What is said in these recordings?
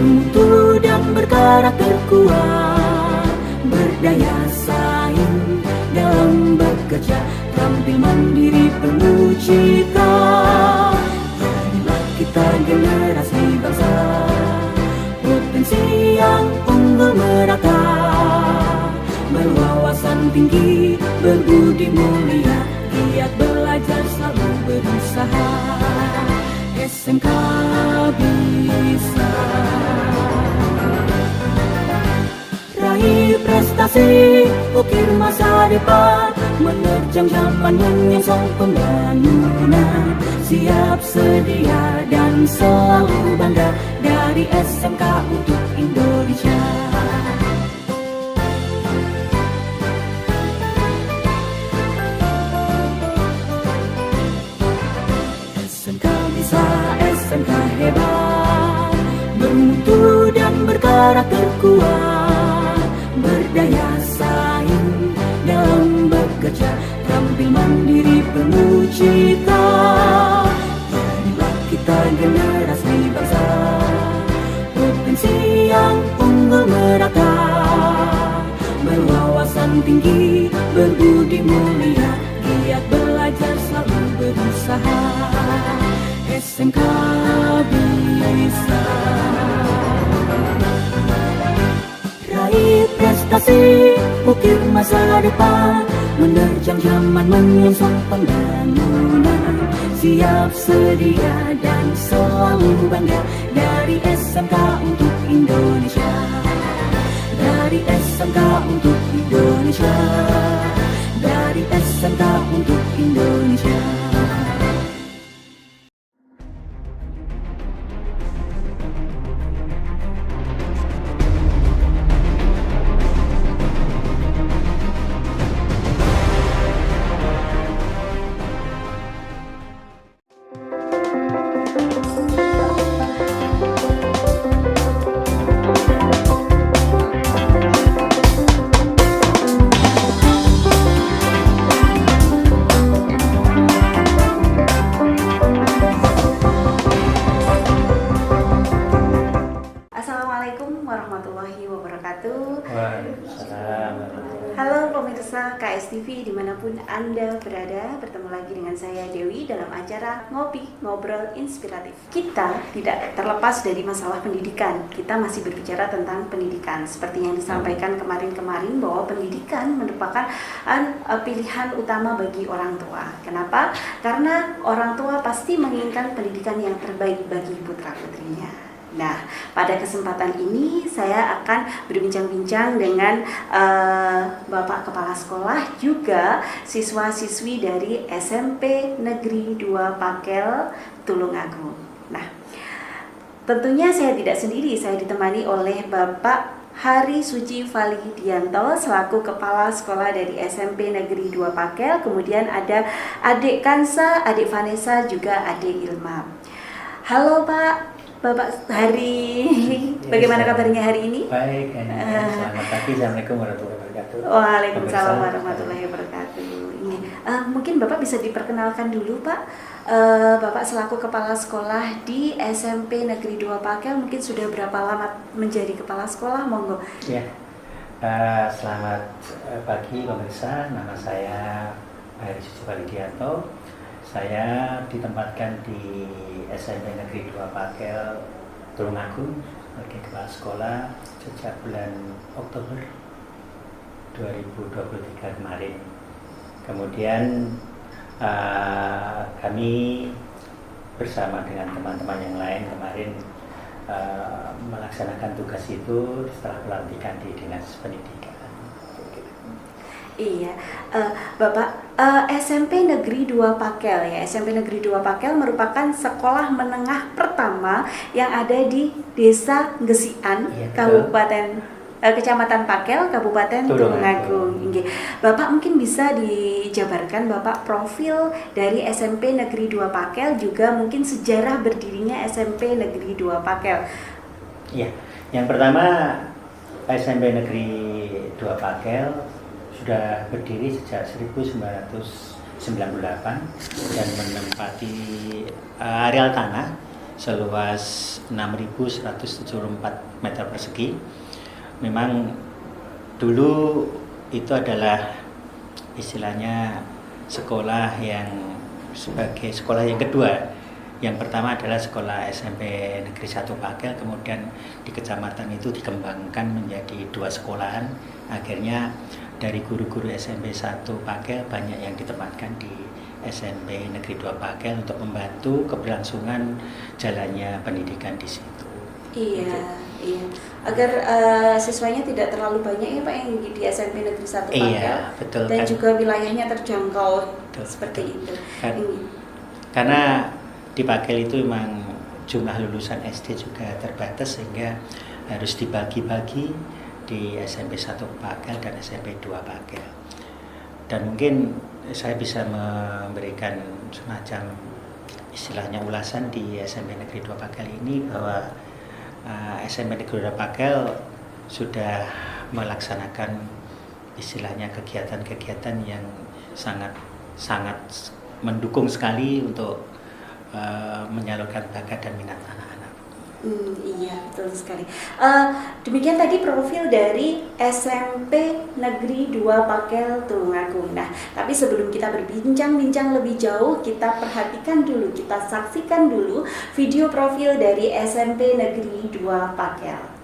bermutu dan berkarakter kuat, berdaya saing dalam bekerja, tampil mandiri penuh cita. Jadilah kita generasi bangsa, potensi yang unggul merata, berwawasan tinggi, berbudi mulia, giat belajar, selalu berusaha. SMK bisa raih prestasi, ukir masa depan, menerjang zaman menyongsong pembangunan. Siap, sedia, dan selalu bangga dari SMK untuk Indonesia. SMK bisa, SMK hebat, bermutu dan berkarakter kuat, berdaya saing dalam bekerja, tampil mandiri penuh cita. Jadilah kita generasi bangsa, potensi yang unggul merata, berwawasan tinggi, berbudi mulia, giat belajar, selalu berusaha. SMK bisa raih prestasi, ukir masa depan, menerjang zaman menyongsong pembangunan. Siap, sedia, dan selalu bangga dari SMK untuk Indonesia. Dari SMK untuk Indonesia. Dari SMK untuk Indonesia. Assalamualaikum warahmatullahi wabarakatuh. Waalaikumsalam. Halo pemirsa KSTV dimanapun Anda berada, bertemu lagi dengan saya Dewi dalam acara Ngopi Ngobrol Inspiratif. Kita tidak terlepas dari masalah pendidikan. Kita masih berbicara tentang pendidikan. Seperti yang disampaikan kemarin-kemarin bahwa pendidikan merupakan pilihan utama bagi orang tua. Kenapa? Karena orang tua pasti menginginkan pendidikan yang terbaik bagi putra-putrinya. Nah, pada kesempatan ini saya akan berbincang-bincang dengan Bapak Kepala Sekolah, juga siswa-siswi dari SMP Negeri 2 Pakel, Tulungagung. Nah, tentunya saya tidak sendiri, saya ditemani oleh Bapak Hari Suci Validianto selaku Kepala Sekolah dari SMP Negeri 2 Pakel. Kemudian ada Adik Kansa, Adik Vanessa, juga Adik Ilma. Halo Pak Bapak Hari, bagaimana kabarnya hari ini? Baik, selamat pagi. Assalamualaikum warahmatullahi wabarakatuh. Waalaikumsalam warahmatullahi wabarakatuh. Mungkin Bapak bisa diperkenalkan dulu Pak. Bapak selaku Kepala Sekolah di SMP Negeri 2 Pakel, mungkin sudah berapa lama menjadi Kepala Sekolah? Monggo. Ya, selamat pagi pemirsa. Nama saya Hari Suci Validianto. Saya ditempatkan di SMP Negeri 2 Pakel, Tulungagung sebagai kepala sekolah sejak bulan Oktober 2023 kemarin. Kemudian kami bersama dengan teman-teman yang lain kemarin melaksanakan tugas itu setelah pelantikan di Dinas Pendidikan. Iya, Bapak, SMP Negeri 2 Pakel ya. SMP Negeri 2 Pakel merupakan sekolah menengah pertama yang ada di Desa Gesian, iya, Kabupaten Kecamatan Pakel, Kabupaten Tulungagung. Bapak mungkin bisa dijabarkan Bapak profil dari SMP Negeri 2 Pakel, juga mungkin sejarah berdirinya SMP Negeri 2 Pakel. Iya, yang pertama SMP Negeri 2 Pakel sudah berdiri sejak 1998 dan menempati areal tanah seluas 6.174 meter persegi. Memang dulu itu adalah istilahnya sekolah yang sebagai sekolah yang kedua. Yang pertama adalah sekolah SMP Negeri 1 Pakel, kemudian di kecamatan itu dikembangkan menjadi 2 sekolahan. Akhirnya dari guru-guru SMP 1 Pakel banyak yang ditempatkan di SMP Negeri 2 Pakel untuk membantu keberlangsungan jalannya pendidikan di situ. Iya, iya. Agar siswanya tidak terlalu banyak ya Pak yang di SMP Negeri 1 Pakel. Iya, betul. Dan kan? juga wilayahnya terjangkau Betul, seperti betul. itu. Karena di Pakel itu memang jumlah lulusan SD juga terbatas sehingga harus dibagi-bagi di SMP 1 Pakel dan SMP 2 Pakel. Dan mungkin saya bisa memberikan semacam istilahnya ulasan di SMP Negeri 2 Pakel ini bahwa SMP Negeri 2 Pakel sudah melaksanakan istilahnya kegiatan-kegiatan yang sangat mendukung sekali untuk menyalurkan bakat dan minat anak-anak. Iya, betul sekali. Demikian tadi profil dari SMP Negeri 2 Pakel Tulungagung. Nah, tapi sebelum kita berbincang-bincang lebih jauh, kita perhatikan dulu, kita saksikan dulu video profil dari SMP Negeri 2 Pakel.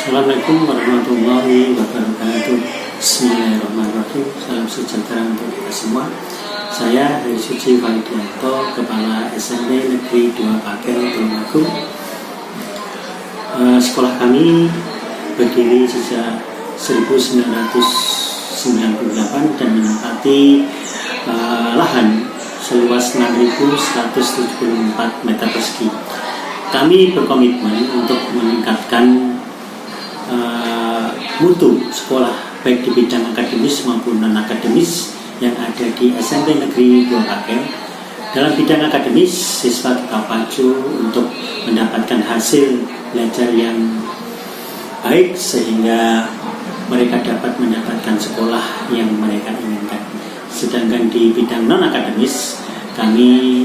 Assalamualaikum warahmatullahi wabarakatuh. Bismillahirrahmanirrahim. Salam sejahtera untuk kita semua. Saya Heri Suci Walidianto, Kepala SMP Negeri 2 Pakel Tulungagung. Sekolah kami berdiri sejak 1998 dan menempati lahan seluas 6.174 meter persegi. Kami berkomitmen untuk meningkatkan mutu sekolah baik di bidang akademis maupun non akademis yang ada di SMP Negeri 2 Pakel. Dalam bidang akademis, siswa kita pacu untuk mendapatkan hasil belajar yang baik sehingga mereka dapat mendapatkan sekolah yang mereka inginkan. Sedangkan di bidang non akademis, kami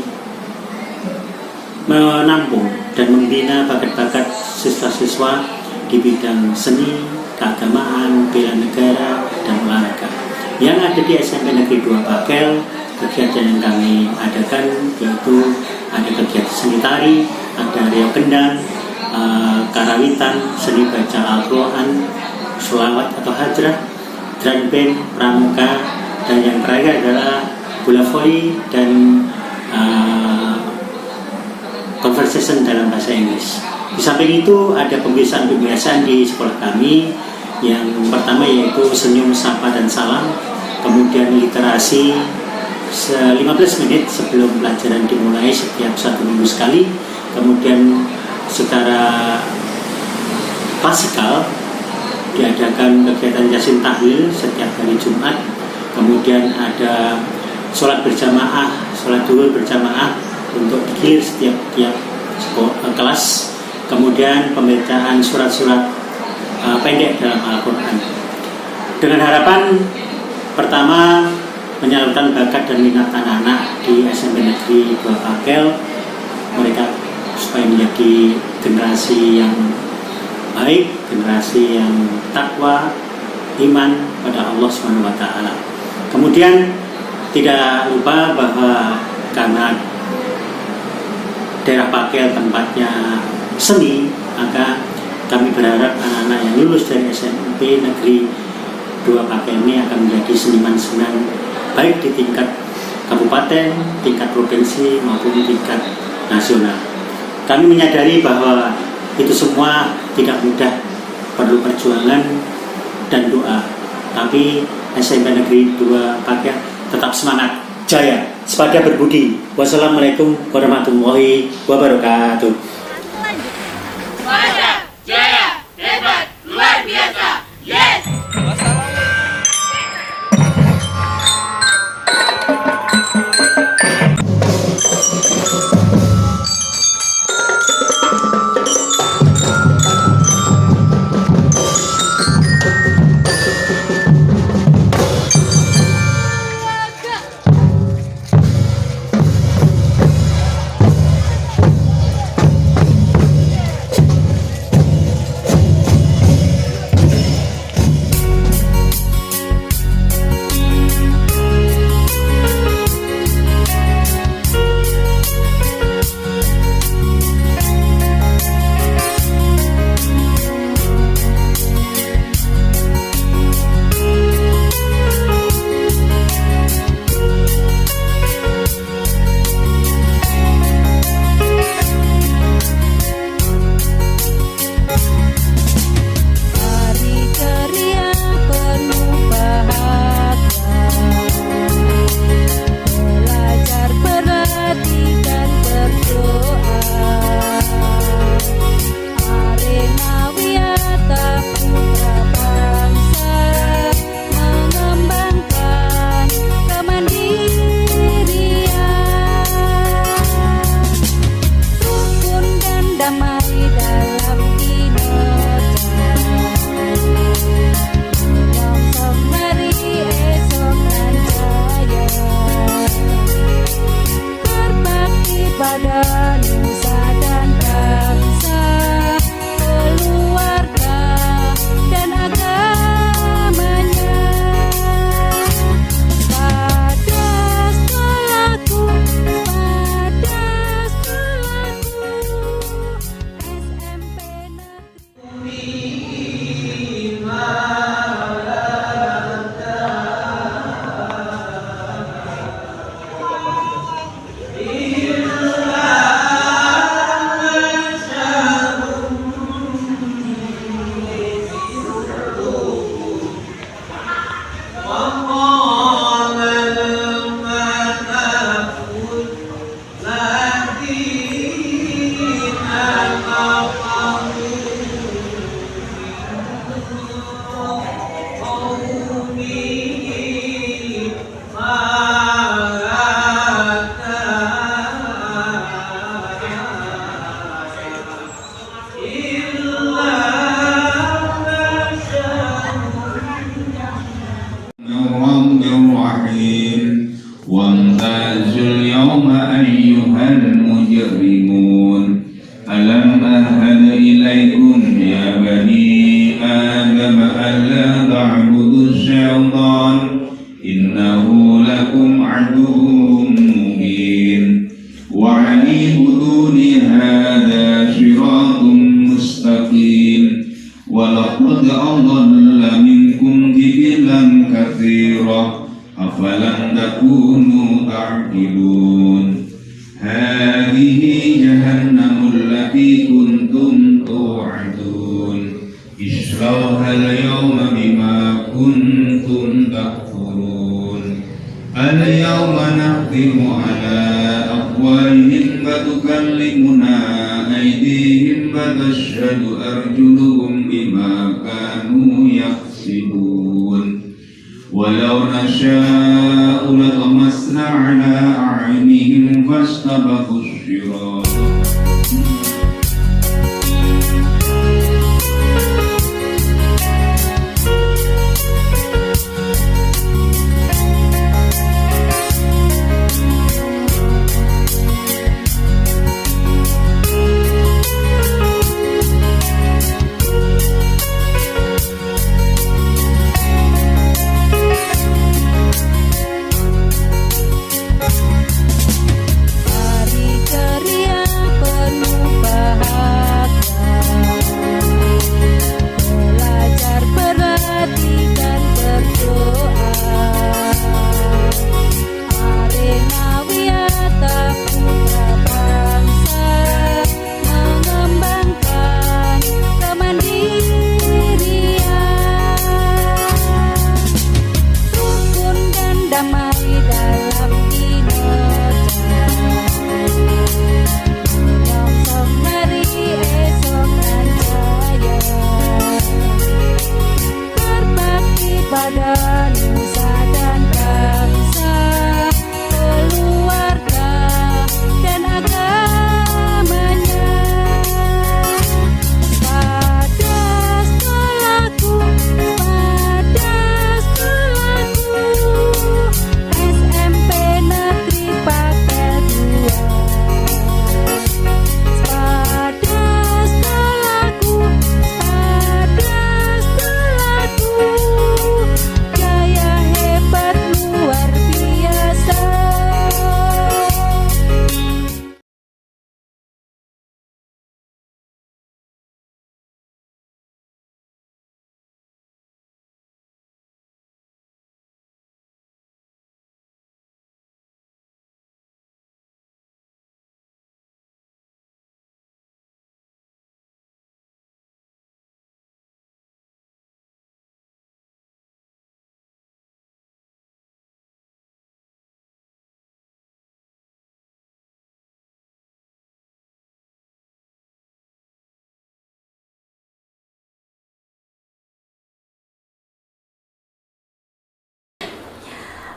menampung dan membina bakat-bakat siswa-siswa di bidang seni, keagamaan, bela negara, dan olahraga. Yang ada di SMP Negeri 2 Pakel, kegiatan yang kami adakan yaitu ada kegiatan seni tari, ada riau kendang, karawitan, seni baca Al-Quran, sholawat atau hajrah, drum band, pramuka, dan yang terakhir adalah bola voli dan conversation dalam bahasa Inggris. Di samping itu ada pembiasaan-pembiasaan di sekolah kami. Yang pertama yaitu senyum, sapa, dan salam. Kemudian literasi 15 menit sebelum pelajaran dimulai setiap 1 minggu sekali. Kemudian secara klasikal diadakan kegiatan yasin tahlil setiap hari Jumat. Kemudian ada sholat berjamaah, sholat zuhur berjamaah untuk dikir setiap kelas. Kemudian pembacaan surat-surat pendek dalam Al-Quran. Dengan harapan pertama menyalurkan bakat dan minat anak-anak di SMP Negeri 2 Pakel, mereka supaya menjadi generasi yang baik, generasi yang takwa, iman pada Allah SWT. Kemudian tidak lupa bahwa karena daerah Pakel tempatnya seni, maka kami berharap anak-anak yang lulus dari SMP Negeri 2 Pakel ini akan menjadi seniman-seniman baik di tingkat kabupaten, tingkat provinsi maupun tingkat nasional. Kami menyadari bahwa itu semua tidak mudah, perlu perjuangan dan doa. Tapi SMP Negeri 2 Pakel tetap semangat, jaya, sepada berbudi. Wassalamualaikum warahmatullahi wabarakatuh. Semangat, jaya, hebat, luar biasa, yes! وامتازوا اليوم أيها المجرمون ألم أهل إليكم يا بني آدم ألا تعبدوا الشيطان إنه لكم عدو مبين وأن اعبدوني هذا صراط مستقيم ولقد أضل منكم جبلا كثيرا أفلم تكونوا تعقلون هذه جهنم التي كنتم توعدون اصلوها اليوم بما كنتم تكفرون اليوم نختم على أفواههم وتكلمنا أيديهم وتشهد أرجلهم بما كانوا يكسبون ولو نشاء لطمسنا على أعينهم فاستبقوا الصراط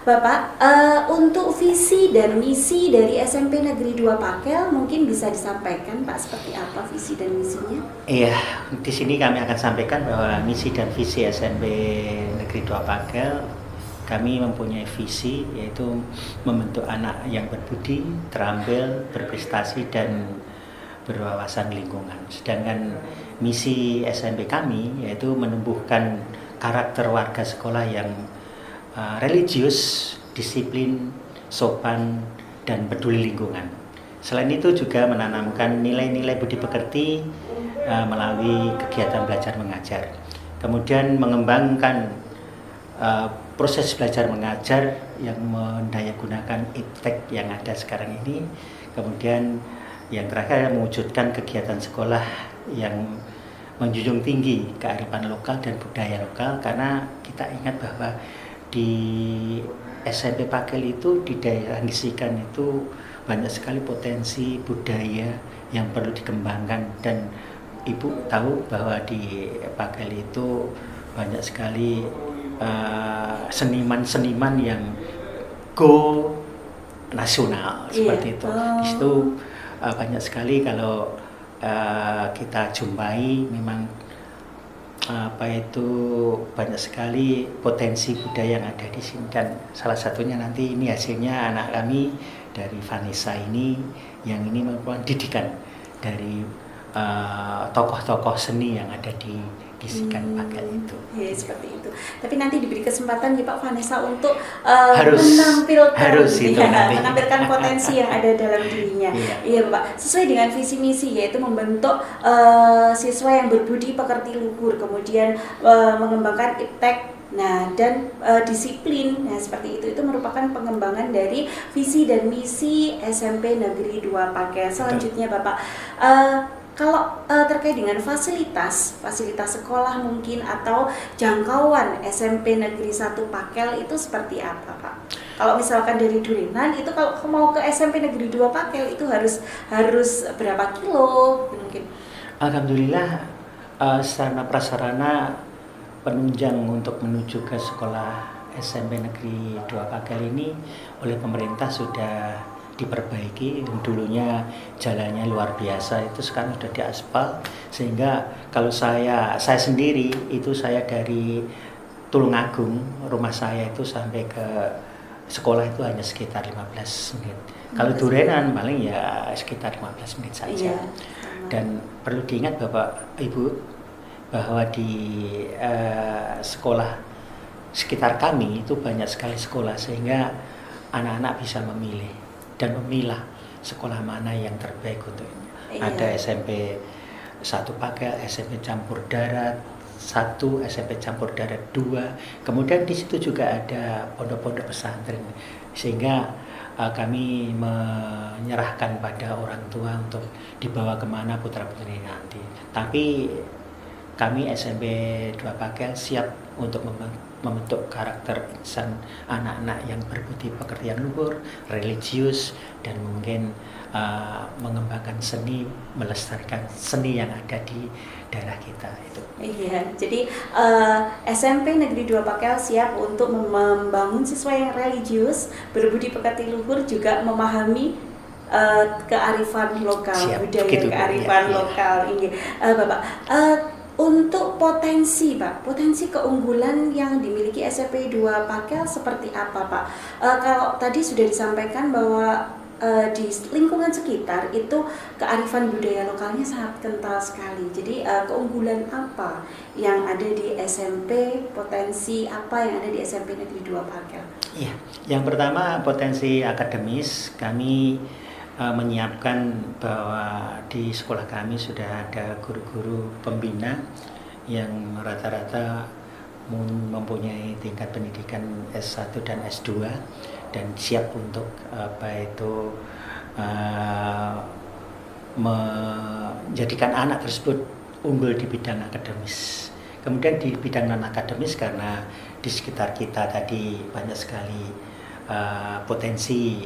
Bapak, untuk visi dan misi dari SMP Negeri 2 Pakel mungkin bisa disampaikan Pak, seperti apa visi dan misinya? Iya, di sini kami akan sampaikan bahwa misi dan visi SMP Negeri 2 Pakel, kami mempunyai visi yaitu membentuk anak yang berbudi, terampil, berprestasi dan berwawasan lingkungan. Sedangkan misi SMP kami yaitu menumbuhkan karakter warga sekolah yang religius, disiplin, sopan, dan peduli lingkungan. Selain itu juga menanamkan nilai-nilai budi pekerti melalui kegiatan belajar mengajar. Kemudian mengembangkan proses belajar mengajar yang mendayagunakan iptek yang ada sekarang ini. Kemudian yang terakhir mewujudkan kegiatan sekolah yang menjunjung tinggi kearifan lokal dan budaya lokal, karena kita ingat bahwa di SMP Pakel itu di daerah Ngisikan itu banyak sekali potensi budaya yang perlu dikembangkan, dan Ibu tahu bahwa di Pakel itu banyak sekali seniman-seniman yang go nasional seperti itu. Di situ banyak sekali kalau kita jumpai memang banyak sekali potensi budaya yang ada di sini, dan salah satunya nanti ini hasilnya anak kami dari Vanessa ini yang ini merupakan didikan dari tokoh-tokoh seni yang ada di Ngisikan Pakel itu. Ya, seperti itu. Tapi nanti diberi kesempatan ya Pak Vanessa untuk menampilkan potensi yang ada dalam dirinya. Iya Pak. Sesuai dengan visi misi yaitu membentuk siswa yang berbudi pekerti luhur, kemudian mengembangkan iptek. Nah, dan disiplin. Nah, seperti itu merupakan pengembangan dari visi dan misi SMP Negeri 2 Pakel. Selanjutnya Bapak, kalau terkait dengan fasilitas sekolah mungkin atau jangkauan SMP Negeri 1 Pakel itu seperti apa Pak? Kalau misalkan dari Durenan itu kalau mau ke SMP Negeri 2 Pakel itu harus berapa kilo mungkin? Alhamdulillah sarana prasarana penunjang untuk menuju ke sekolah SMP Negeri 2 Pakel ini oleh pemerintah sudah diperbaiki. Dulunya jalannya luar biasa, itu sekarang sudah diaspal, sehingga kalau saya sendiri itu saya dari Tulungagung, rumah saya itu sampai ke sekolah itu hanya sekitar 15 menit. Kalau Durenan paling ya sekitar 15 menit saja. Dan perlu diingat Bapak Ibu bahwa di sekolah sekitar kami itu banyak sekali sekolah, sehingga anak-anak bisa memilih dan memilah sekolah mana yang terbaik untuknya. Ada SMP 1 Pakel, SMP Campur Darat 1, SMP Campur Darat 2. Kemudian di situ juga ada pondok-pondok pesantren, sehingga kami menyerahkan pada orang tua untuk dibawa kemana putra-putri nanti. Tapi kami SMP 2 Pakel siap untuk membentuk karakter insan anak-anak yang berbudi pekerti luhur, religius, dan mungkin mengembangkan seni, melestarikan seni yang ada di daerah kita itu. Iya, jadi SMP Negeri 2 Pakel siap untuk membangun siswa yang religius, berbudi pekerti luhur, juga memahami kearifan lokal, budaya kearifan lokal. Ini Bapak, untuk potensi keunggulan yang dimiliki SMP 2 Pakel seperti apa Pak? Kalau tadi sudah disampaikan bahwa di lingkungan sekitar itu kearifan budaya lokalnya sangat kental sekali. Jadi keunggulan apa yang ada di SMP, potensi apa yang ada di SMP Negeri 2 Pakel? Iya, yang pertama potensi akademis. Kami menyiapkan bahwa di sekolah kami sudah ada guru-guru pembina yang rata-rata mempunyai tingkat pendidikan S1 dan S2 dan siap untuk menjadikan anak tersebut unggul di bidang akademis. Kemudian di bidang non akademis, karena di sekitar kita tadi banyak sekali potensi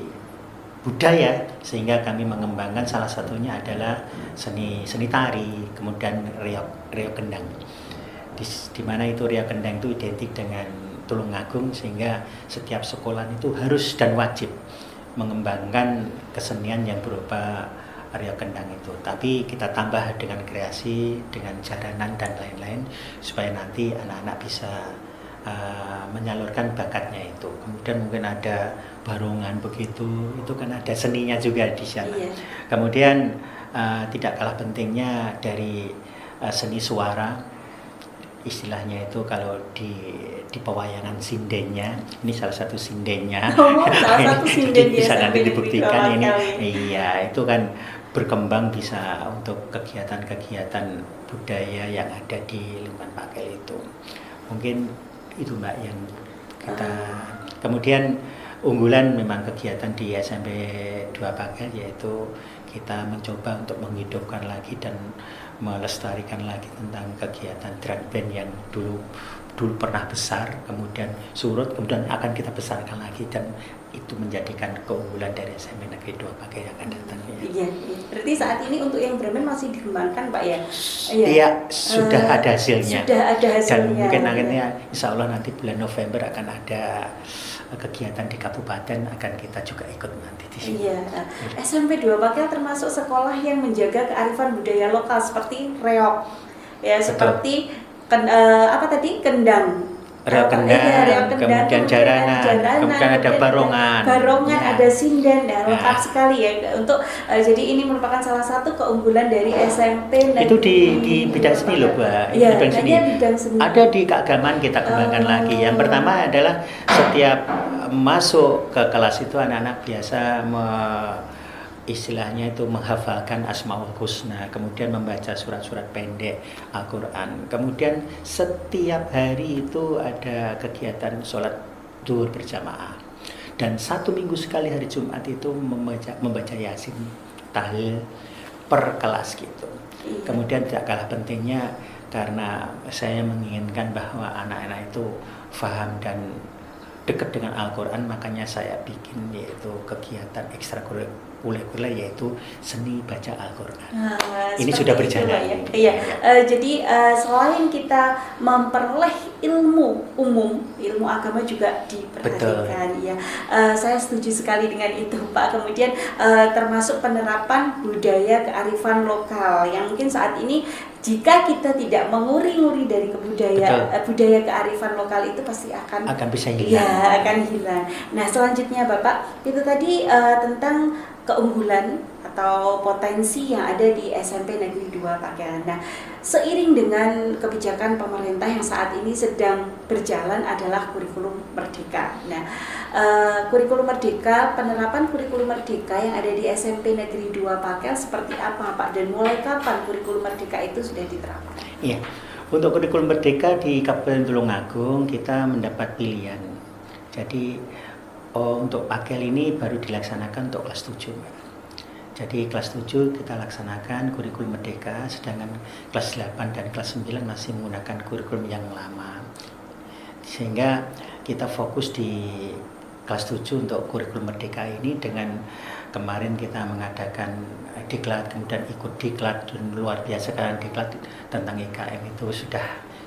budaya, sehingga kami mengembangkan salah satunya adalah seni tari, kemudian reog kendang. Di mana itu reog kendang itu identik dengan Tulungagung, sehingga setiap sekolah itu harus dan wajib mengembangkan kesenian yang berupa reok kendang itu. Tapi kita tambah dengan kreasi, dengan jaranan dan lain-lain supaya nanti anak-anak bisa menyalurkan bakatnya itu. Kemudian mungkin ada barongan begitu, itu kan ada seninya juga di sana. Iya. Kemudian tidak kalah pentingnya dari seni suara, istilahnya itu kalau di pewayangan sindennya, ini salah satu sindennya. Salah satu sinden bisa di nanti SMP dibuktikan ini. Dua Iya, itu kan berkembang bisa untuk kegiatan-kegiatan budaya yang ada di lingkungan Pakel itu. Mungkin itu Mbak yang kita. Kemudian unggulan memang kegiatan di SMP 2 Pakel, yaitu kita mencoba untuk menghidupkan lagi dan melestarikan lagi tentang kegiatan drum band yang dulu pernah besar, kemudian surut, kemudian akan kita besarkan lagi, dan itu menjadikan keunggulan dari SMP Negeri 2 Pakel yang akan datang. Iya. Berarti saat ini untuk yang drum band masih dikembangkan Pak ya? Iya, sudah ada hasilnya. Sudah ada hasilnya. Dan mungkin akhirnya insya Allah nanti bulan November akan ada kegiatan di kabupaten, akan kita juga ikut nanti di sini. Iya. SMP 2 Pakel termasuk sekolah yang menjaga kearifan budaya lokal seperti reok, ya. Betul. Seperti kendang. Reok kendang, kemudian jaranan, kemudian ada barongan, ya. Ada sinden, ya, lengkap Ya. sekali ya. Untuk jadi ini merupakan salah satu keunggulan dari SMP. Itu di bidang seni loh, Mbak. Iya, Bidang seni. bidang seni. Ada di keagamaan kita kembangkan lagi. Yang pertama adalah setiap masuk ke kelas itu anak-anak biasa istilahnya itu menghafalkan Asmaul Husna, kemudian membaca surat-surat pendek Al-Quran. Kemudian setiap hari itu ada kegiatan sholat zuhur berjamaah. Dan 1 minggu sekali hari Jumat itu membaca Yasin, tahlil per kelas gitu. Kemudian tidak kalah pentingnya, karena saya menginginkan bahwa anak-anak itu paham dan dekat dengan Al-Quran, makanya saya bikin yaitu kegiatan ekstrakurikuler, yaitu seni baca Al-Quran. Ini sudah berjalan. Ya. Iya. Jadi selain kita memperoleh ilmu umum, ilmu agama juga diperhatikan. Ya. Saya setuju sekali dengan itu, Pak. Kemudian termasuk penerapan budaya kearifan lokal yang mungkin saat ini jika kita tidak menguri-nguri dari budaya kearifan lokal itu pasti akan bisa hilang. Ya, akan hilang. Nah, selanjutnya Bapak, itu tadi tentang keunggulan atau potensi yang ada di SMP Negeri 2 Pakel. Nah, seiring dengan kebijakan pemerintah yang saat ini sedang berjalan adalah kurikulum Merdeka. Nah, kurikulum Merdeka, penerapan kurikulum Merdeka yang ada di SMP Negeri 2 Pakel seperti apa, Pak? Dan mulai kapan kurikulum Merdeka itu sudah diterapkan? Iya, untuk kurikulum Merdeka di Kabupaten Tulungagung kita mendapat pilihan. Jadi untuk Pakel ini baru dilaksanakan untuk kelas 7. Jadi kelas 7 kita laksanakan kurikulum Merdeka, sedangkan kelas 8 dan kelas 9 masih menggunakan kurikulum yang lama. Sehingga kita fokus di kelas 7 untuk kurikulum Merdeka ini, dengan kemarin kita mengadakan diklat, kemudian ikut diklat, dan luar biasa karena diklat tentang IKM itu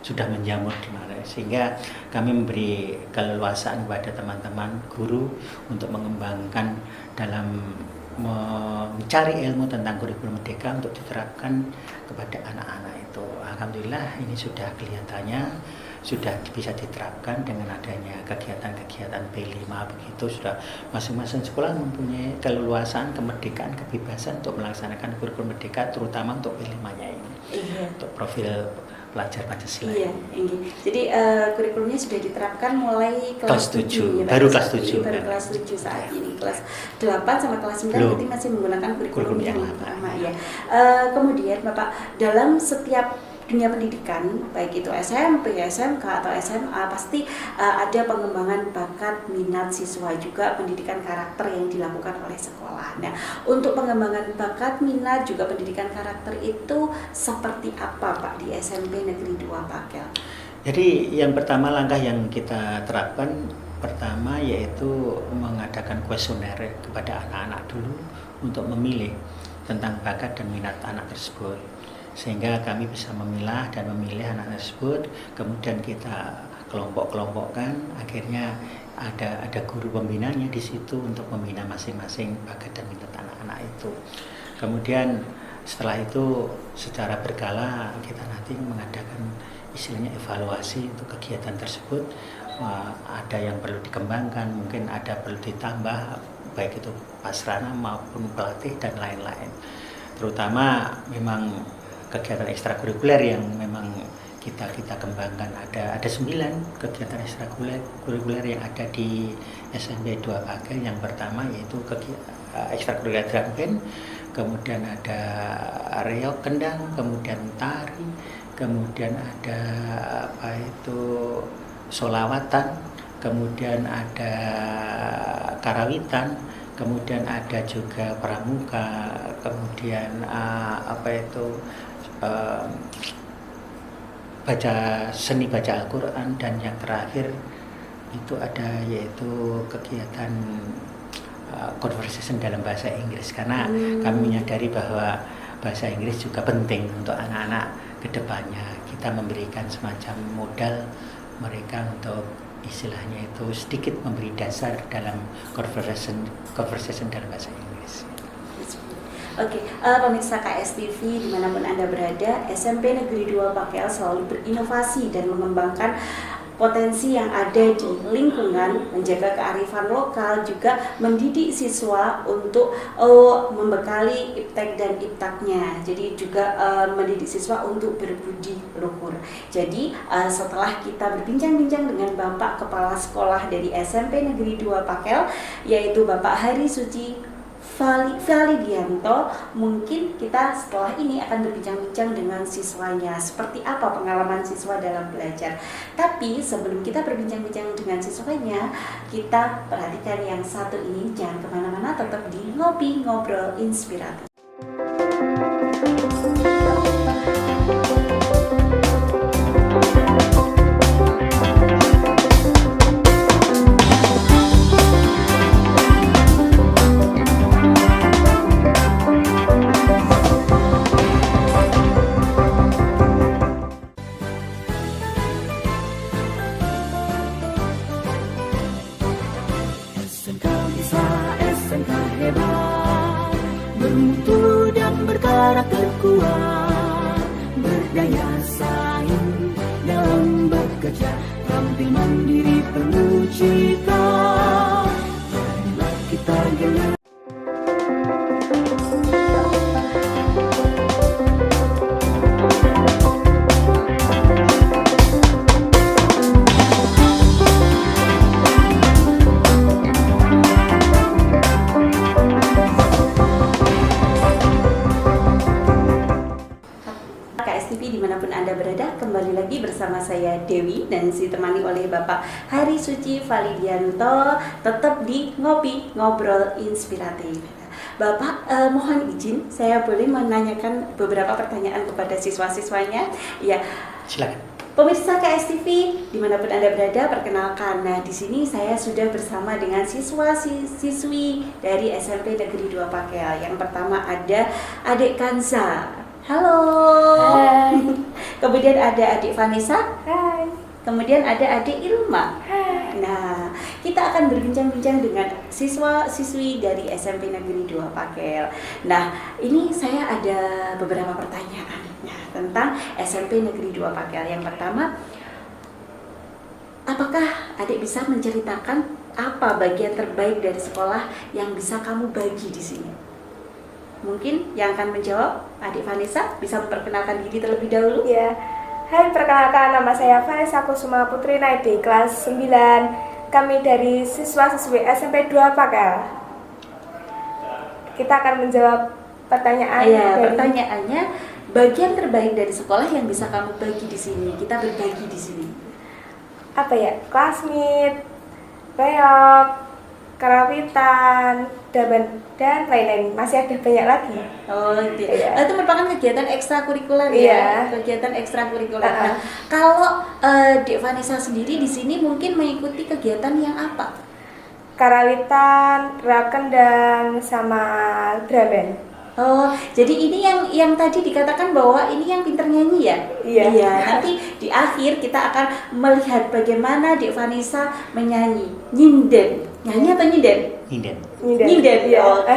sudah menjamur di mana, sehingga kami memberi keleluasaan kepada teman-teman guru untuk mengembangkan dalam mencari ilmu tentang kurikulum Merdeka untuk diterapkan kepada anak-anak itu. Alhamdulillah ini sudah kelihatannya sudah bisa diterapkan dengan adanya kegiatan-kegiatan P5 begitu. Sudah masing-masing sekolah mempunyai keleluasaan, kemerdekaan, kebebasan untuk melaksanakan kurikulum Merdeka, terutama untuk P5-nya ini. Iya. Untuk profil pelajar Pancasila. Iya, jadi kurikulumnya sudah diterapkan mulai kelas 7, ya, baru kelas 7. Baru kelas 7 saat ini. Kelas 8 sama kelas 9 berarti masih menggunakan kurikulum yang lama ya. Kemudian Bapak, dalam setiap dunia pendidikan, baik itu SMP, SMK atau SMA, pasti ada pengembangan bakat minat siswa, juga pendidikan karakter yang dilakukan oleh sekolah. Nah, untuk pengembangan bakat minat juga pendidikan karakter itu seperti apa Pak di SMP Negeri 2 Pakel? Jadi yang pertama, langkah yang kita terapkan pertama yaitu mengadakan kuesioner kepada anak-anak dulu untuk memilih tentang bakat dan minat anak tersebut, sehingga kami bisa memilah dan memilih anak tersebut. Kemudian kita dikelompok-kelompokkan, akhirnya ada guru pembinanya di situ untuk membina masing-masing bakat dan minat anak-anak itu. Kemudian setelah itu secara berkala kita nanti mengadakan istilahnya evaluasi untuk kegiatan tersebut. Ada yang perlu dikembangkan, mungkin ada perlu ditambah, baik itu Pasrana maupun pelatih dan lain-lain. Terutama memang kegiatan ekstrakurikuler yang memang kita kembangkan, ada 9 kegiatan ekstrakurikuler yang ada di SMP 2 Pakel. Yang pertama yaitu ekstrakurikuler drum band, kemudian ada reog kendang, kemudian tari, kemudian ada solawatan, kemudian ada karawitan, kemudian ada juga pramuka, kemudian seni baca Al-Quran, dan yang terakhir itu ada yaitu kegiatan conversation dalam bahasa Inggris, karena kami menyadari bahwa bahasa Inggris juga penting untuk anak-anak kedepannya. Kita memberikan semacam modal mereka untuk istilahnya itu sedikit memberi dasar dalam conversation dalam bahasa Inggris. Oke, pemirsa KSTV dimanapun Anda berada, SMP Negeri 2 Pakel selalu berinovasi dan mengembangkan potensi yang ada di lingkungan, menjaga kearifan lokal, juga mendidik siswa untuk membekali iptek dan iptaknya. Jadi juga mendidik siswa untuk berbudi luhur. Jadi setelah kita berbincang-bincang dengan Bapak Kepala Sekolah dari SMP Negeri 2 Pakel, yaitu Bapak Hari Suci Validianto, mungkin kita setelah ini akan berbincang-bincang dengan siswanya, seperti apa pengalaman siswa dalam belajar. Tapi sebelum kita berbincang-bincang dengan siswanya, kita perhatikan yang satu ini. Jangan kemana-mana, tetap di Ngopi Ngobrol Inspiratif. SMK bisa, SMK hebat, bermutu dan berkarakter kuat, berdaya saing dalam bekerja, tampil mandiri penuh cita. Marilah kita gelar. KSTV dimanapun Anda berada, kembali lagi bersama saya Dewi dan ditemani oleh Bapak Hari Suci Validianto, tetap di Ngopi Ngobrol Inspiratif. Bapak, mohon izin, saya boleh menanyakan beberapa pertanyaan kepada siswa-siswanya? Ya, Silakan. pemirsa KSTV dimanapun Anda berada, perkenalkan. Nah, di sini saya sudah bersama dengan siswa-siswi dari SMP Negeri 2 Pakel. Yang pertama ada Adik Kanza. Halo. Hai. Kemudian ada Adik Vanessa. Hai. Kemudian ada Adik Ilma. Hai. Nah, kita akan berbincang-bincang dengan siswa-siswi dari SMP Negeri 2 Pakel. Nah, ini saya ada beberapa pertanyaan tentang SMP Negeri 2 Pakel. Yang pertama, apakah adik bisa menceritakan apa bagian terbaik dari sekolah yang bisa kamu bagi di sini? Mungkin yang akan menjawab Adik Vanessa bisa memperkenalkan diri terlebih dahulu. Ya. Hai, perkenalkan, nama saya Vanessa Kusuma Putri Naidi, kelas 9. Kami dari siswa-siswi SMP 2 Pakel. Kita akan menjawab pertanyaan. Ya, pertanyaannya, bagian terbaik dari sekolah yang bisa kamu bagi di sini. Kita berbagi di sini. Apa ya? Classmate, reog, karawitan, dan lain-lain. Masih ada banyak lagi. Oh, itu. Iya. Itu merupakan kegiatan ekstrakurikuler Iya. ya. Kegiatan ekstrakurikuler. Nah, kalau Dek Vanessa sendiri di sini mungkin mengikuti kegiatan yang apa? Karawitan, reog kendang, sama drum band. Oh, jadi ini yang tadi dikatakan bahwa ini yang pinter nyanyi ya? Iya. Nanti di akhir kita akan melihat bagaimana Dek Vanessa menyanyi nyinden. Nyanyi apa nyinden? Nyinden. Nyinden. Iya. Oke.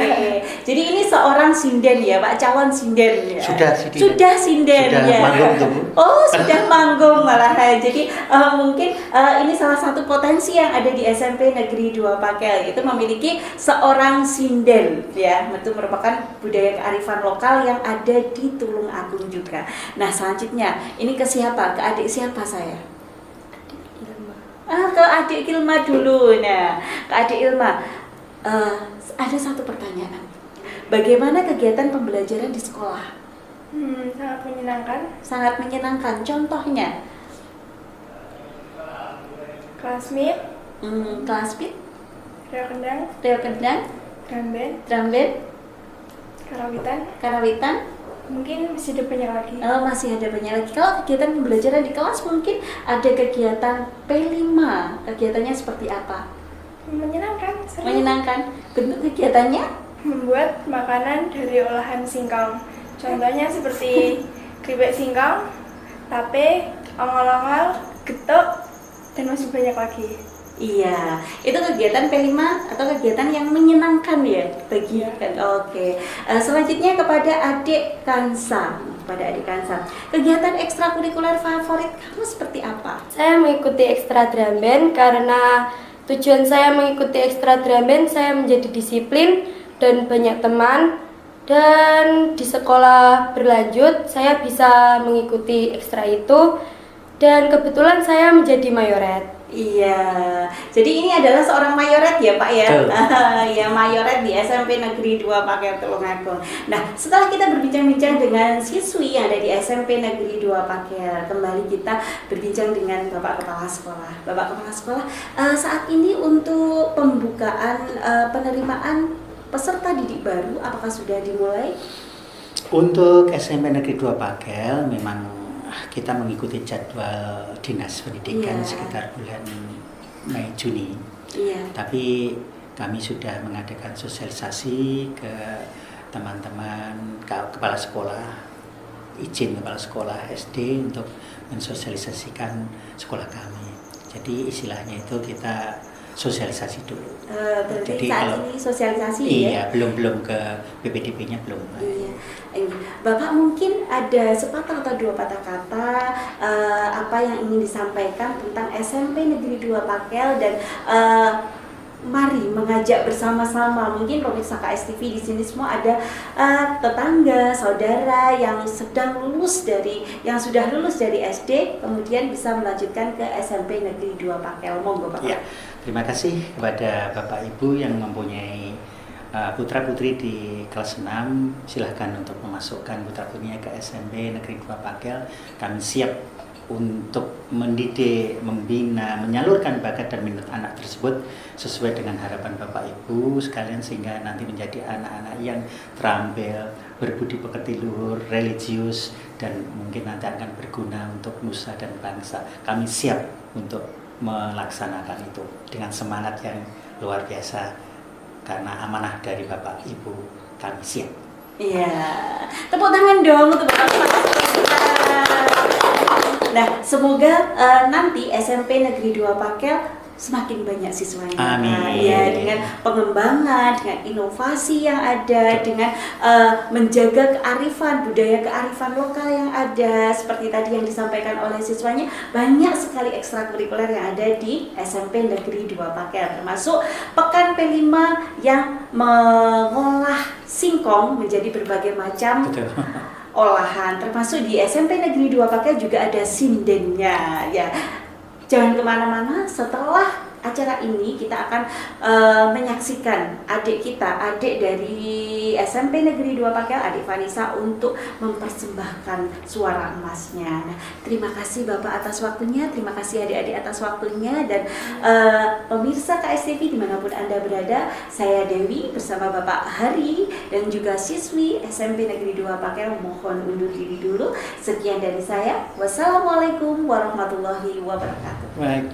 Jadi ini seorang sinden ya, Pak, calon sinden ya. Sudah sinden. Sudah sinden Sudah ya. manggung tuh, Bu. Oh, sudah manggung malah. Jadi mungkin ini salah satu potensi yang ada di SMP Negeri 2 Pakel, itu memiliki seorang sinden ya. Itu merupakan budaya kearifan lokal yang ada di Tulung Agung juga. Nah, selanjutnya ini ke siapa? Ke adik siapa saya? Ke adik Ilma dulu. Nah, ke adik Ilma, ada satu pertanyaan. Bagaimana kegiatan pembelajaran di sekolah? Sangat menyenangkan. Sangat menyenangkan. Contohnya, Kelas meet, kelas beat, trio kendang, drum band, karawitan. mungkin masih ada banyak lagi. Masih ada banyak lagi. Kalau kegiatan pembelajaran di kelas mungkin ada kegiatan P5. Kegiatannya seperti apa? Menyenangkan, seru. Menyenangkan. Bentuk kegiatannya? Membuat makanan dari olahan singkong. Contohnya seperti keripik singkong, tape, ongol-ongol, getuk, dan masih banyak lagi. Iya, itu kegiatan P5 atau kegiatan yang menyenangkan ya bagi kan. Oke. Selanjutnya kepada adik Kansa. Kegiatan ekstrakurikuler favorit kamu seperti apa? Saya mengikuti ekstra drum band karena tujuan saya mengikuti ekstra drum band, saya menjadi disiplin dan banyak teman. Dan di sekolah berlanjut saya bisa mengikuti ekstra itu dan kebetulan saya menjadi mayoret. Iya, jadi ini adalah seorang mayoret ya Pak ya. Ya, mayoret di SMP Negeri 2 Pakel Tulungagung. Nah, setelah kita berbincang-bincang dengan siswi yang ada di SMP Negeri 2 Pakel, kembali kita berbincang dengan Bapak Kepala Sekolah. Bapak Kepala Sekolah, saat ini untuk pembukaan penerimaan peserta didik baru, apakah sudah dimulai? Untuk SMP Negeri 2 Pakel memang kita mengikuti jadwal dinas pendidikan sekitar bulan Mei Juni. Iya. Tapi kami sudah mengadakan sosialisasi ke teman-teman kepala sekolah, izin kepala sekolah SD untuk mensosialisasikan sekolah kami. Jadi istilahnya itu kita sosialisasi dulu. Berarti Jadi saat kalau- ini sosialisasi Iya, ya? belum ke BPDP-nya belum. Iya. Bapak mungkin ada sepatah atau dua patah kata apa yang ingin disampaikan tentang SMP Negeri 2 Pakel dan mari mengajak bersama-sama, mungkin pemirsa KSTV di sini semua ada tetangga, saudara yang sedang yang sudah lulus dari SD, kemudian bisa melanjutkan ke SMP Negeri 2 Pakel. Monggo Bapak. Ya, terima kasih kepada Bapak Ibu yang mempunyai putra-putri di kelas 6. Silahkan untuk memasukkan putra-putrinya ke SMP Negeri 2 Pakel. Kami siap untuk mendidik, membina, menyalurkan bakat dan minat anak tersebut sesuai dengan harapan Bapak Ibu sekalian, sehingga nanti menjadi anak-anak yang terampil, berbudi pekerti luhur, religius, dan mungkin nanti akan berguna untuk nusa dan bangsa. Kami siap untuk melaksanakan itu dengan semangat yang luar biasa karena amanah dari Bapak Ibu. Kami siap. Iya, tepuk tangan dong untuk Bapak Kepala Sekolah. Nah, semoga nanti SMP Negeri 2 Pakel semakin banyak siswanya. Amin. Ya, dengan pengembangan, dengan inovasi yang ada, dengan menjaga kearifan, budaya kearifan lokal yang ada, seperti tadi yang disampaikan oleh siswanya, banyak sekali ekstrakurikuler yang ada di SMP Negeri 2 Pakel, termasuk Pekan P5 yang mengolah singkong menjadi berbagai macam Betul. olahan, termasuk di SMP Negeri 2 Pakel juga ada sindennya ya. Jangan kemana-mana, setelah acara ini kita akan menyaksikan adik dari SMP Negeri 2 Pakel, adik Vanessa, untuk mempersembahkan suara emasnya. Nah, terima kasih Bapak atas waktunya, terima kasih adik-adik atas waktunya, dan pemirsa KSTV dimanapun Anda berada, saya Dewi bersama Bapak Hari dan juga siswi SMP Negeri 2 Pakel mohon undur diri dulu. Sekian dari saya. Wassalamualaikum warahmatullahi wabarakatuh. Baik.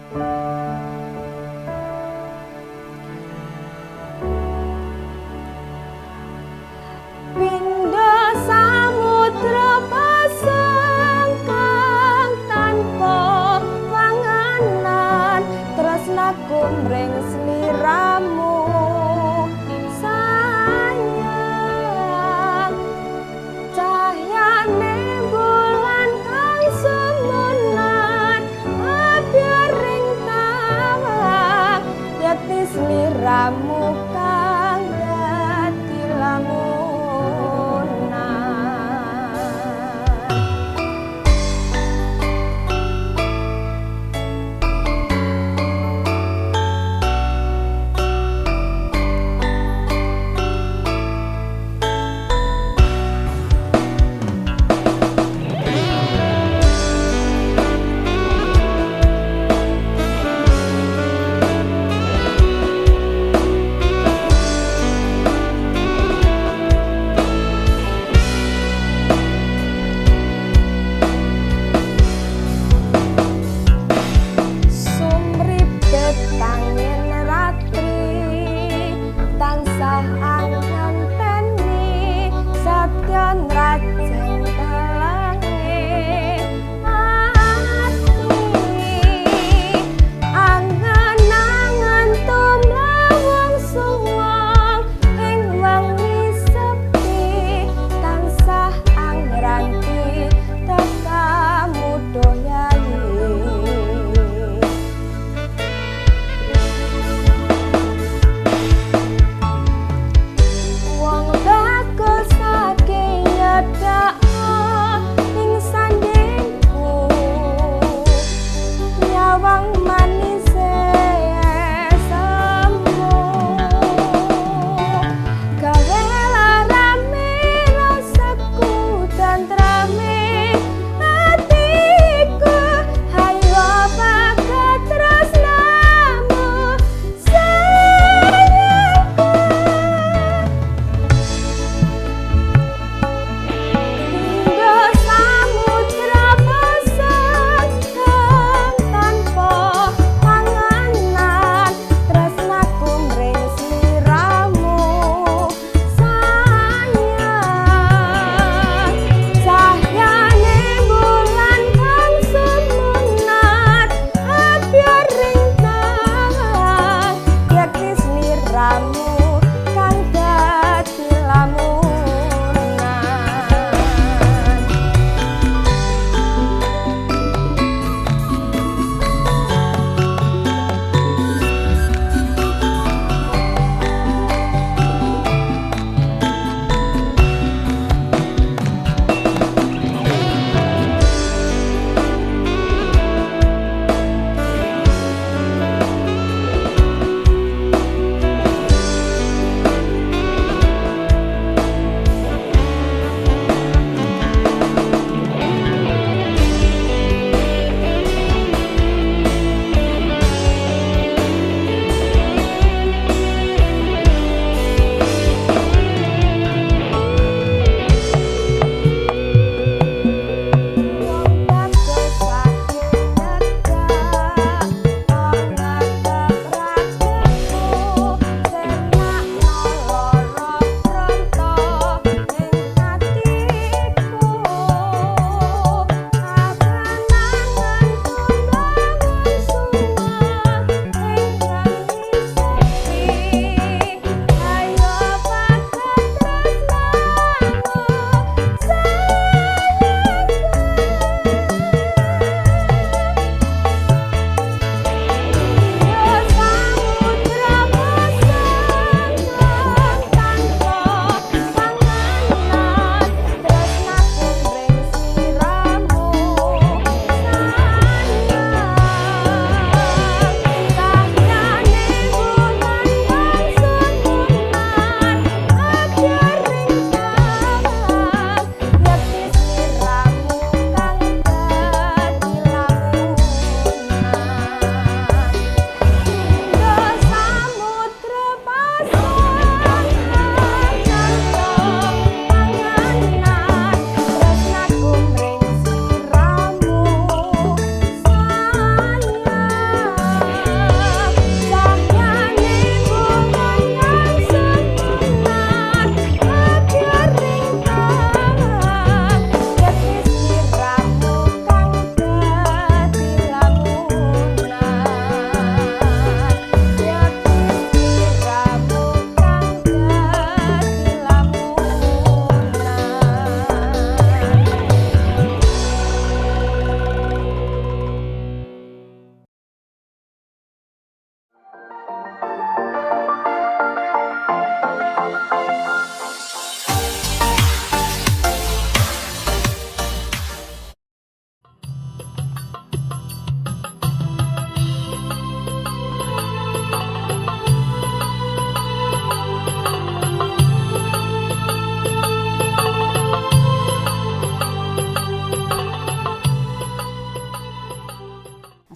Pindha samudra pasang kang tanpa panganan tresnaku mring sliramu sayang cahyane bulan kang semunan abyaring tawang yati sliramu kang dadi lamunan.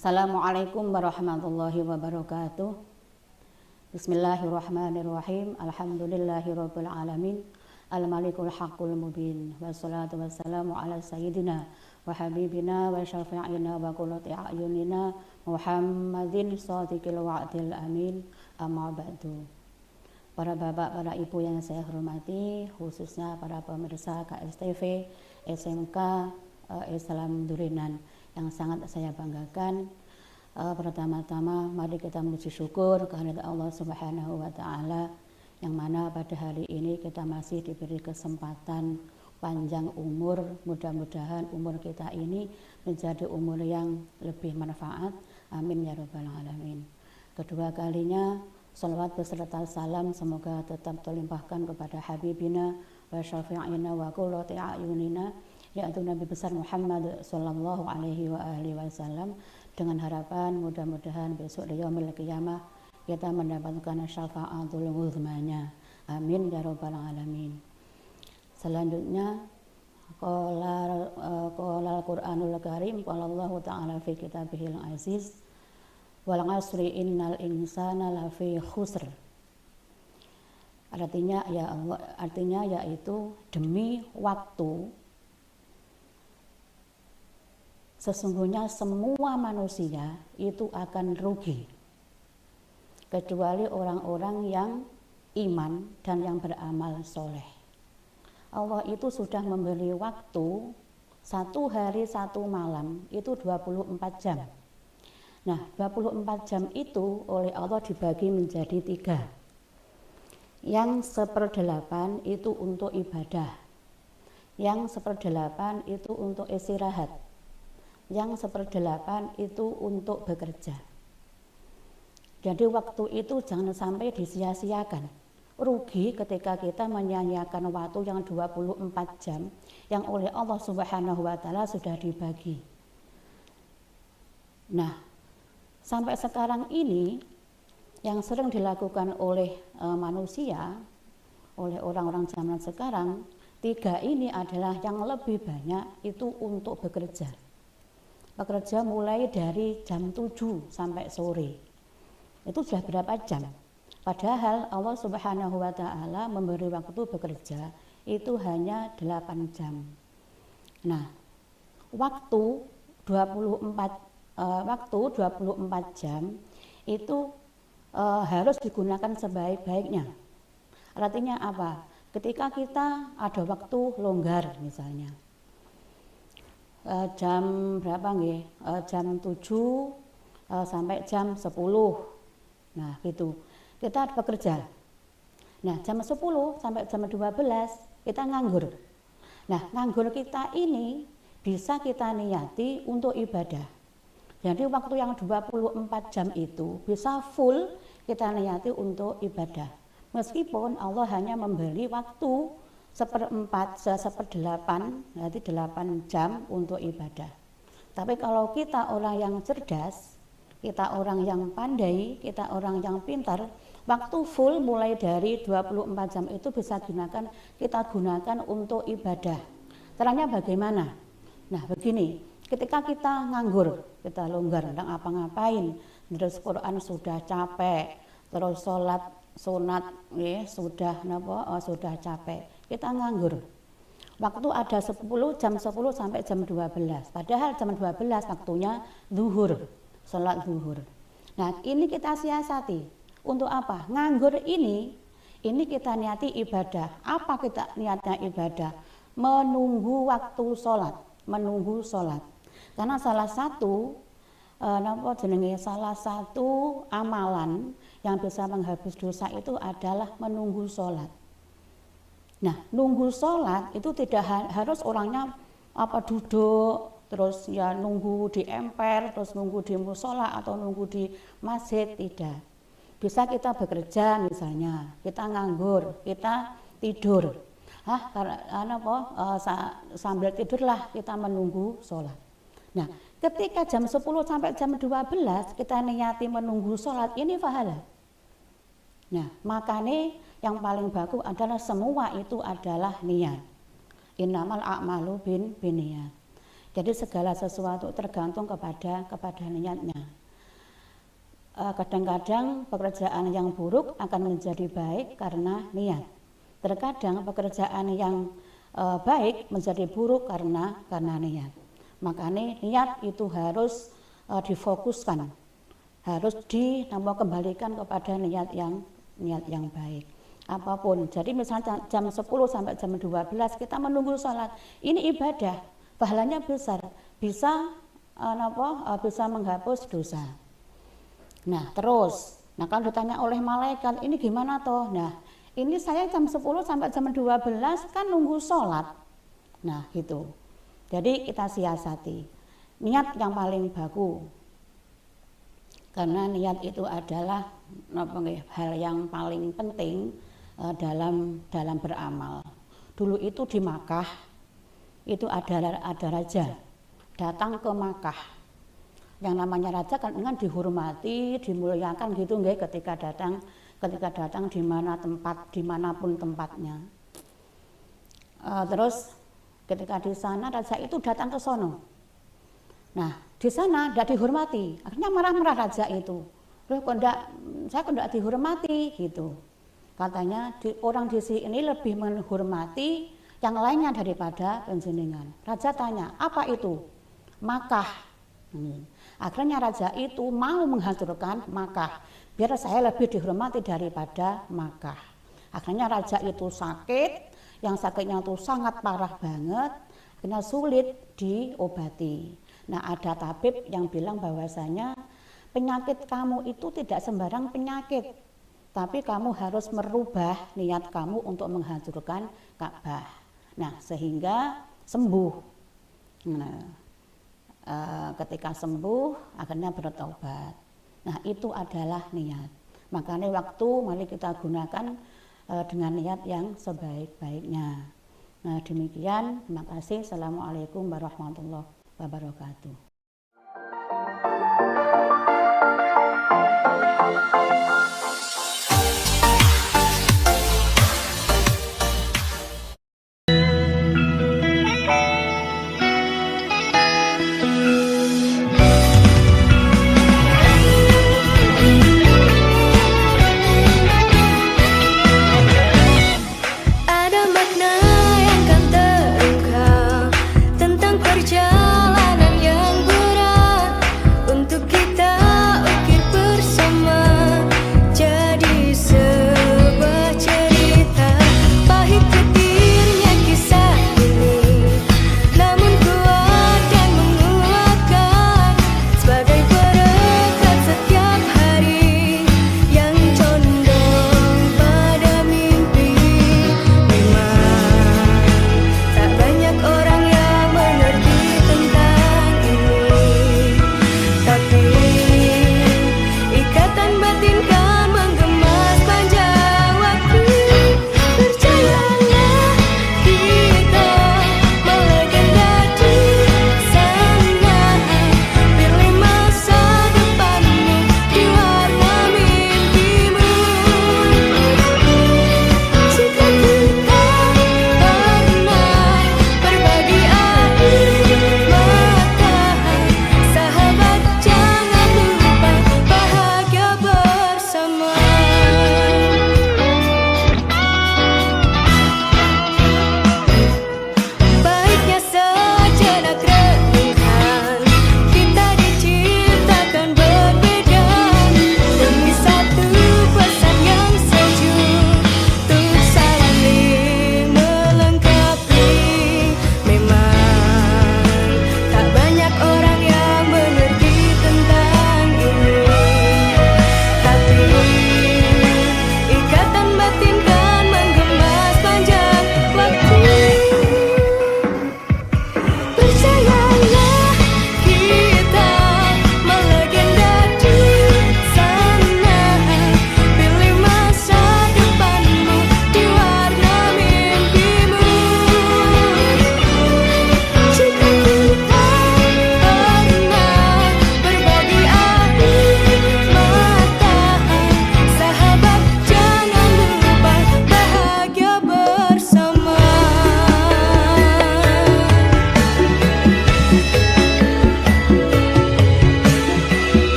Assalamualaikum warahmatullahi wabarakatuh. Bismillahirrahmanirrahim. Alhamdulillahirabbil alamin. Al-malikul haqqul mubin. Wassalatu wassalamu ala sayyidina wa habibina wa syafi'ina wa qurrati a'yunina Muhammadin shadiqil wa'dil amin. Amma ba'du. Para bapak, para ibu yang saya hormati, khususnya para pemirsa KSTV SMK Islam Durinan yang sangat saya banggakan. Pertama-tama mari kita memuji syukur kehadirat Allah Subhanahu wa taala yang mana pada hari ini kita masih diberi kesempatan panjang umur. Mudah-mudahan umur kita ini menjadi umur yang lebih manfaat. Amin ya rabbal alamin. Kedua kalinya salawat beserta salam semoga tetap terlimpahkan kepada habibina wa syafi'ina wa qurrati a'yunina, yaitu Nabi besar Muhammad sallallahu alaihi wasallam, dengan harapan mudah-mudahan besok di yaumil qiyamah kita mendapatkan syafaatul uzmanya. Amin ya rabbal alamin. Selanjutnya qala al-Qur'anul Karim, qala Allah taala fi kitabihil aziz, wal 'asri innal insana lafi khusr. Artinya yaitu demi waktu sesungguhnya semua manusia itu akan rugi kecuali orang-orang yang iman dan yang beramal soleh. Allah itu sudah memberi waktu 1 hari 1 malam itu 24 jam. Nah, 24 jam itu oleh Allah dibagi menjadi 3. Yang 1/8 itu untuk ibadah, yang 1/8 itu untuk istirahat, yang 1/8 itu untuk bekerja. Jadi waktu itu jangan sampai disia-siakan. Rugi ketika kita menyia-nyiakan waktu yang 24 jam yang oleh Allah Subhanahu wa taala sudah dibagi. Nah, sampai sekarang ini yang sering dilakukan oleh manusia, oleh orang-orang zaman sekarang, 3 ini adalah yang lebih banyak itu untuk bekerja. Bekerja mulai dari jam 7 sampai sore. Itu sudah berapa jam? Padahal Allah Subhanahu wa taala memberi waktu bekerja itu hanya 8 jam. Nah, waktu 24 jam itu harus digunakan sebaik-baiknya. Artinya apa? Ketika kita ada waktu longgar misalnya, jam berapa nggih? Jam 7 sampai jam 10. Nah, gitu. Kita bekerja. Nah, jam 10 sampai jam 12 kita nganggur. Nah, nganggur kita ini bisa kita niati untuk ibadah. Jadi waktu yang 24 jam itu bisa full kita niati untuk ibadah. Meskipun Allah hanya memberi waktu 1/8, berarti 8 jam untuk ibadah. Tapi kalau kita orang yang cerdas, kita orang yang pandai, kita orang yang pintar, waktu full mulai dari 24 jam itu bisa kita gunakan untuk ibadah. Caranya bagaimana? Nah, begini, ketika kita nganggur, kita longgar, tidak ngapa-ngapain, terus Quran sudah capek, terus sholat sunat sudah capek, kita nganggur. Waktu ada jam 10 sampai jam 12. Padahal jam 12 waktunya zuhur, sholat zuhur. Nah, ini kita siasati. Untuk apa? Nganggur ini kita niati ibadah. Apa kita niatnya ibadah? Menunggu waktu sholat, menunggu sholat. Karena salah satu amalan yang bisa menghapus dosa itu adalah menunggu sholat. Nah, nunggu sholat itu tidak harus orangnya duduk terus ya nunggu di emper, terus nunggu di musola atau nunggu di masjid, tidak. Bisa kita bekerja misalnya, kita nganggur, kita tidur. Sambil tidurlah kita menunggu sholat. Nah, ketika jam 10 sampai jam 12 kita niati menunggu sholat, ini pahala. Nah, makanya yang paling bagus adalah semua itu adalah niat. Innamal a'malu binniyat. Jadi segala sesuatu tergantung kepada niatnya. Kadang-kadang pekerjaan yang buruk akan menjadi baik karena niat. Terkadang pekerjaan yang baik menjadi buruk karena niat. Makanya niat itu harus difokuskan, harus kembalikan kepada niat yang baik. Apapun. Jadi misalnya jam 10 sampai jam 12 kita menunggu sholat. Ini ibadah, pahalanya besar, bisa menghapus dosa. Nah terus, kalau ditanya oleh malaikat, ini gimana toh? Nah ini saya jam 10 sampai jam 12 kan nunggu sholat. Nah gitu. Jadi kita siasati niat yang paling baku, karena niat itu adalah hal yang paling penting dalam beramal. Dulu itu di Makkah itu ada raja datang ke Makkah. Yang namanya raja kan dihormati, dimuliakan gitu nggih ketika datang dimanapun tempatnya. Terus ketika di sana raja itu datang ke sono. Nah, di sana tidak dihormati. Akhirnya marah-marah raja itu. Loh, saya kok tidak dihormati gitu. Katanya orang di sini lebih menghormati yang lainnya daripada panjenengan. Raja tanya, apa itu? Makkah. Akhirnya raja itu mau menghancurkan Makkah, biar saya lebih dihormati daripada Makkah. Akhirnya raja itu sakit, yang sakitnya itu sangat parah banget, akhirnya sulit diobati. Nah ada tabib yang bilang bahwasanya penyakit kamu itu tidak sembarang penyakit, tapi kamu harus merubah niat kamu untuk menghancurkan Ka'bah. Nah sehingga sembuh. Nah, ketika sembuh akhirnya bertobat. Nah itu adalah niat. Makanya mari kita gunakan dengan niat yang sebaik-baiknya. Nah demikian, terima kasih. Assalamualaikum warahmatullahi wabarakatuh. Ada makna yang kan terungkap tentang perjalanan yang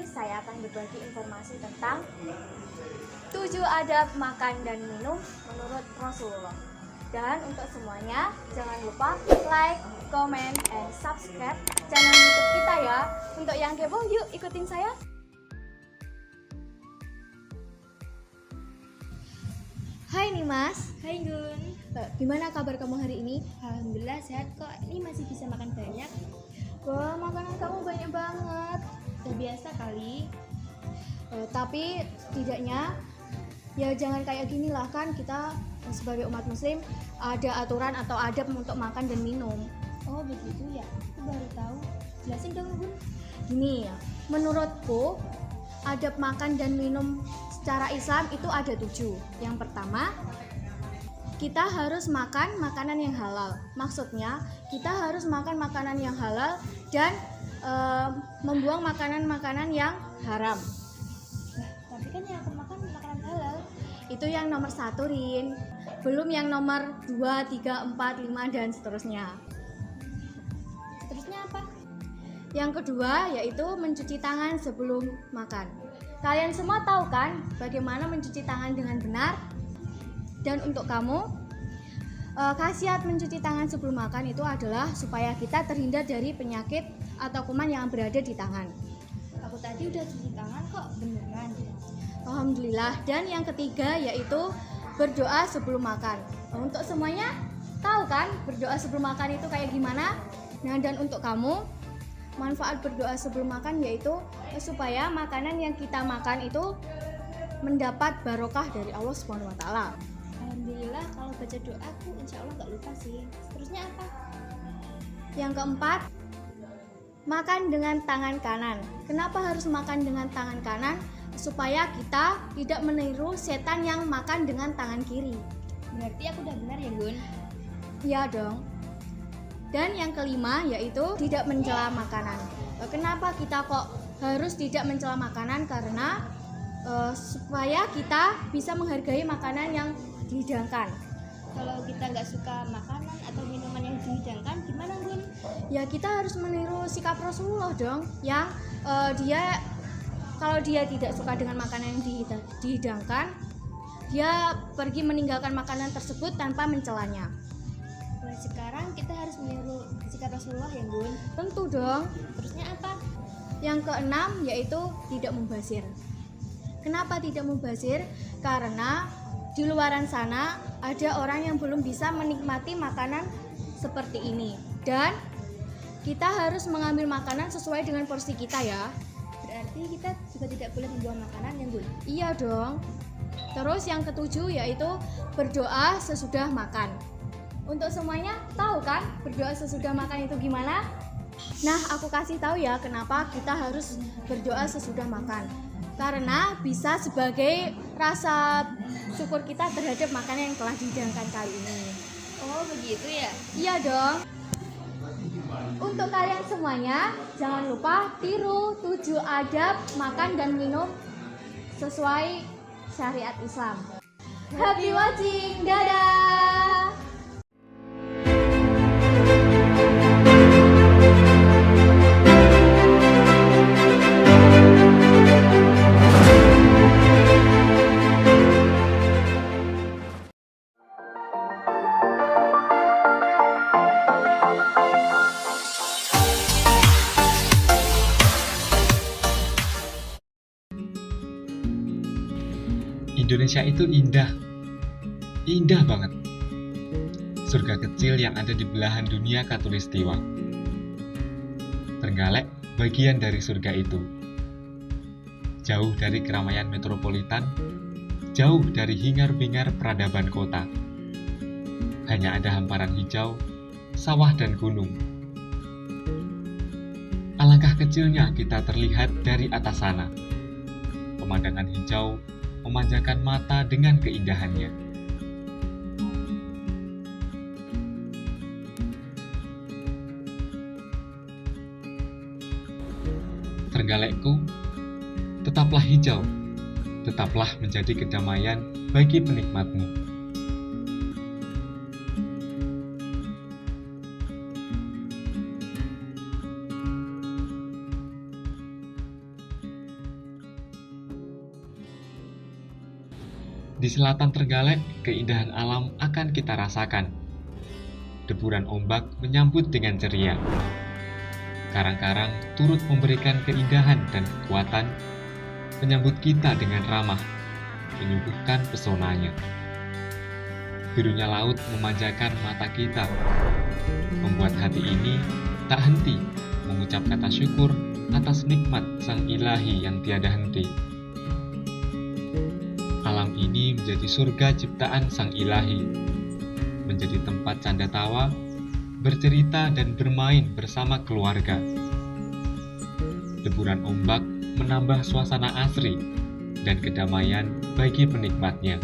saya akan berbagi informasi tentang 7 adab makan dan minum menurut Rasulullah. Dan untuk semuanya, jangan lupa like, comment, and subscribe channel YouTube kita ya. Untuk yang kepo, yuk ikutin saya. Hai nih Mas. Hai Gun. Gimana kabar kamu hari ini? Alhamdulillah sehat kok. Ini masih bisa makan banyak. Wah, makanan kamu banyak banget. Udah biasa kali. Tapi setidaknya ya jangan kayak gini lah, kan kita sebagai umat muslim ada aturan atau adab untuk makan dan minum. Oh begitu ya, aku baru tahu. Jelasin dong Bun. Gini ya, menurutku adab makan dan minum secara Islam itu ada 7. Yang pertama, kita harus makan makanan yang halal. Maksudnya kita harus makan makanan yang halal dan membuang makanan-makanan yang haram. Tapi kan yang aku makan makanan halal. Itu yang nomor 1, Rin. Belum yang nomor 2, 3, 4, 5, dan seterusnya. Seterusnya apa? Yang kedua yaitu mencuci tangan sebelum makan. Kalian semua tahu kan bagaimana mencuci tangan dengan benar? Dan untuk kamu, khasiat mencuci tangan sebelum makan itu adalah supaya kita terhindar dari penyakit atau kuman yang berada di tangan. Aku tadi udah cuci tangan kok, beneran. Alhamdulillah. Dan yang ketiga yaitu berdoa sebelum makan. Untuk semuanya tahu kan berdoa sebelum makan itu kayak gimana? Nah, dan untuk kamu, manfaat berdoa sebelum makan yaitu supaya makanan yang kita makan itu mendapat barokah dari Allah SWT. Alhamdulillah kalau baca doa aku insya Allah gak lupa sih. Seterusnya apa? Yang keempat, makan dengan tangan kanan. Kenapa harus makan dengan tangan kanan? Supaya kita tidak meniru setan yang makan dengan tangan kiri. Berarti aku udah benar ya Gun? Iya dong. Dan yang kelima yaitu tidak mencela makanan. Kenapa kita kok harus tidak mencela makanan? Karena supaya kita bisa menghargai makanan yang dihidangkan. Kalau kita nggak suka makanan atau minuman yang dihidangkan, gimana Gun? Ya kita harus meniru sikap Rasulullah dong, yang kalau dia tidak suka dengan makanan yang dihidangkan, dia pergi meninggalkan makanan tersebut tanpa mencelanya. Mulai sekarang kita harus meniru sikap Rasulullah ya Gun? Tentu dong. Terusnya apa? Yang keenam yaitu tidak mubazir. Kenapa tidak mubazir? Karena di luaran sana ada orang yang belum bisa menikmati makanan seperti ini. Dan kita harus mengambil makanan sesuai dengan porsi kita ya. Berarti kita juga tidak boleh membuang makanan ya Gun? Iya dong. Terus yang ketujuh yaitu berdoa sesudah makan. Untuk semuanya tahu kan berdoa sesudah makan itu gimana? Nah, aku kasih tahu ya kenapa kita harus berdoa sesudah makan. Karena bisa sebagai rasa syukur kita terhadap makanan yang telah dihidangkan kali ini. Oh begitu ya? Iya dong. Untuk kalian semuanya, jangan lupa tiru 7 adab makan dan minum sesuai syariat Islam. Happy watching, dadah! Indonesia itu indah, indah banget. Surga kecil yang ada di belahan dunia Khatulistiwa. Trenggalek bagian dari surga itu. Jauh dari keramaian metropolitan, jauh dari hingar-bingar peradaban kota. Hanya ada hamparan hijau, sawah dan gunung. Alangkah kecilnya kita terlihat dari atas sana. Pemandangan hijau memanjakan mata dengan keindahannya. Trenggalekku, tetaplah hijau, tetaplah menjadi kedamaian bagi penikmatmu. selatan Trenggalek, keindahan alam akan kita rasakan. Deburan ombak menyambut dengan ceria. Karang-karang turut memberikan keindahan dan kekuatan, menyambut kita dengan ramah, menyuguhkan pesonanya. Birunya laut memanjakan mata kita, membuat hati ini tak henti mengucap kata syukur atas nikmat Sang Ilahi yang tiada henti. Alam ini menjadi surga ciptaan Sang Ilahi, menjadi tempat canda tawa, bercerita dan bermain bersama keluarga. Deburan ombak menambah suasana asri dan kedamaian bagi penikmatnya.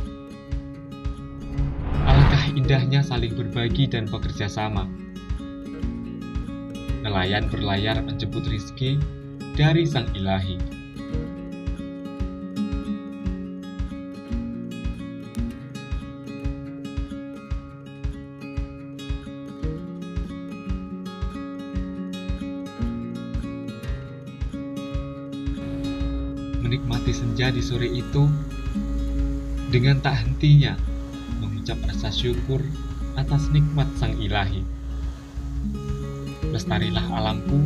Alangkah indahnya saling berbagi dan bekerja sama. Nelayan berlayar menjemput rizki dari Sang Ilahi. Menikmati senja di sore itu dengan tak hentinya mengucap rasa syukur atas nikmat Sang Ilahi. Lestarilah alamku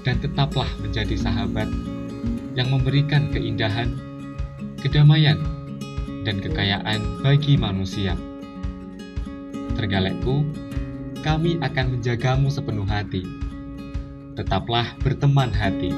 dan tetaplah menjadi sahabat yang memberikan keindahan, kedamaian, dan kekayaan bagi manusia. Trenggalekku, kami akan menjagamu sepenuh hati. Tetaplah berteman hati.